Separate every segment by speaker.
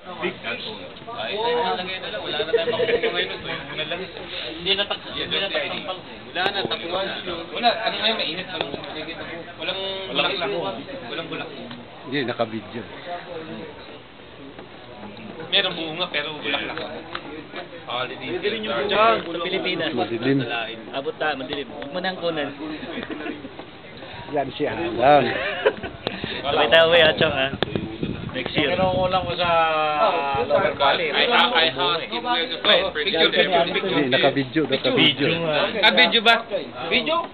Speaker 1: Big cellphone. Ay, nalagay na lang. Wala na tayong makukuha ngayon. Wala lang. Hindi na taktampal. Wala na, tapuan. Wala, ano ngayon, mainit lang. Walang bulak. Walang bulak.
Speaker 2: Hindi, naka-video.
Speaker 1: Meron bunga, pero bulak lang. Holiday.
Speaker 3: Chong, sa Pilipinas.
Speaker 2: Madilim.
Speaker 3: Abot ta, madilim. Huwag mo nang kunan.
Speaker 2: Yan si Alang.
Speaker 3: Sabay tayo uwi, Chong, ha? Next year.
Speaker 1: Pero kulang ko sa Lower Valley. I asked him where to play. Picture.
Speaker 2: Hindi, naka-video. Naka-video.
Speaker 1: Video ba? Video?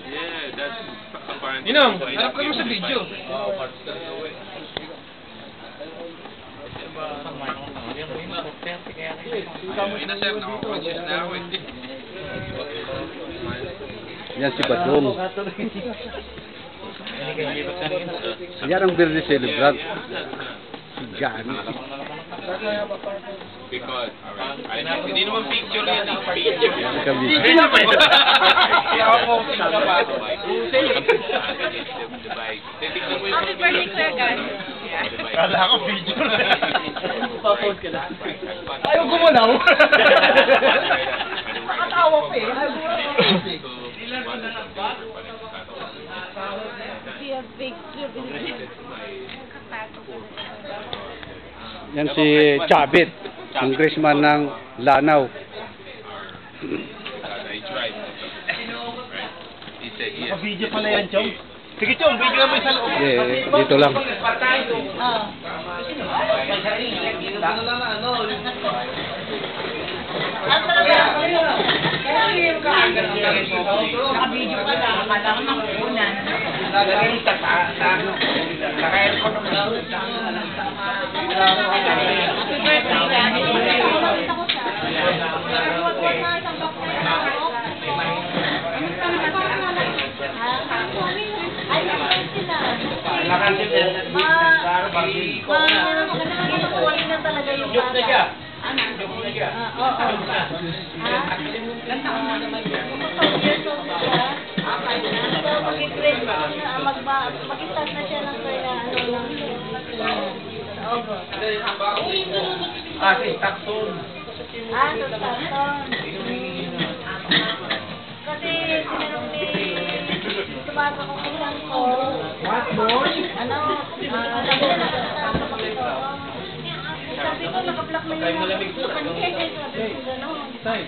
Speaker 1: Yeah, that's apparently. Inong, harap ka mo sa video. Inasem na ako na ako.
Speaker 2: Yan si Badong. Yan ang birthday celebrant. Si Gani.
Speaker 1: Because, hindi naman picture yan, video.
Speaker 2: Naka-video.
Speaker 4: Happy birthday, Sir Gan.
Speaker 1: Kala ko video.
Speaker 3: Papost ka lang.
Speaker 4: Ayaw gumalaw. Nakatawa pa eh.
Speaker 2: Yan si Chabit. Congressman ng Lanao.
Speaker 3: Video pala yan, Chong. Sige, Chong, video mo sa loob.
Speaker 2: Dito lang.
Speaker 4: Naka-video ka lang. Akala ko makukunan. Happy birthday, Gan.
Speaker 5: Mag-start na siya ng
Speaker 1: Si Takson.
Speaker 5: sa Stockton. Kasi sinarong ni tumasa ko isang ko.
Speaker 4: What, boy?
Speaker 5: Ano? Sabi ko, naka-block na yung mga gusto ko niya. Sabi ko, gano'n. Kasi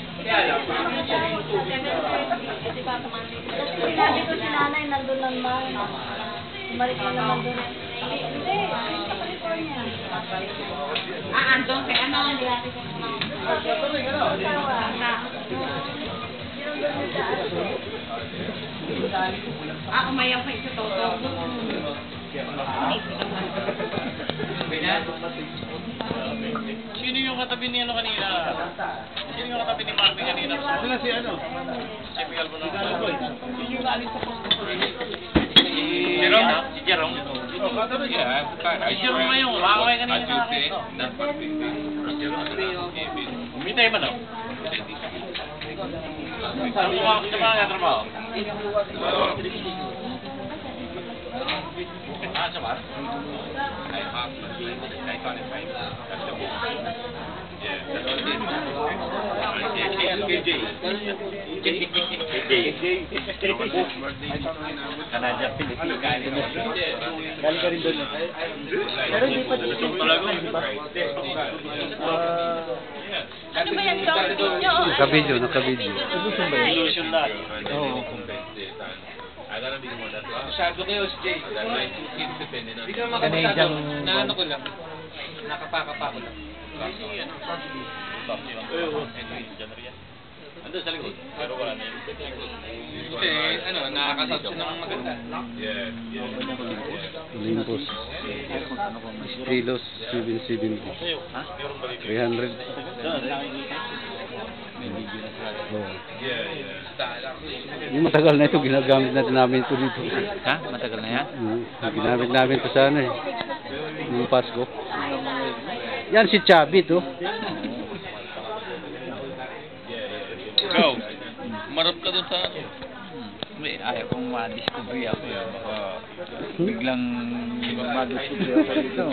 Speaker 5: sinabi ko si nanay, nandun naman. Bumalik ko naman doon. Hindi, sa California.
Speaker 4: Andun kay ano?
Speaker 5: Hindi natin ko naman. Asawa.
Speaker 4: Umayaw pa ito, Toto.
Speaker 1: Sino yung katabi ni ano kanina? Sino yung katabi ni Marvin kanina? Sino si ano? Typical mo na. Sino yung naalis sa posto? Jerome? Si Jerome? Si Jerome na yung wakaway kanina sa akin. Umitay ba no? Sa mga trabaho? Sa bar? I found it fine. That's the book. Yeah, that's what it is. KJ. Canadian Philippines.
Speaker 3: Galing ka rin doon. Pero hindi pa dito.
Speaker 4: Ano ba yan, Chong?
Speaker 2: Naka-video, naka-video.
Speaker 1: Illusion na.
Speaker 3: Oo.
Speaker 1: Masyado kayo si Jay. Hindi ka
Speaker 3: Canadian.
Speaker 1: na ano ko lang. Nakapaka ko lang. Ando sa likod. Pero wala na yun. Kasi ano, nakakasat siya ng maganda.
Speaker 2: Olympus. Kilos 770. 300. Oh. Yung matagal na ito, ginagamit namin ito dito.
Speaker 3: Ha? Matagal na yan?
Speaker 2: Ginamit namin ito sana eh. Yung Pasko. Yan si Chabit oh.
Speaker 1: Ikaw, marap ka dun sa ano.
Speaker 3: eh. Ayaw kong ma-discovery ako. Baka biglang ma-discovery ako dito.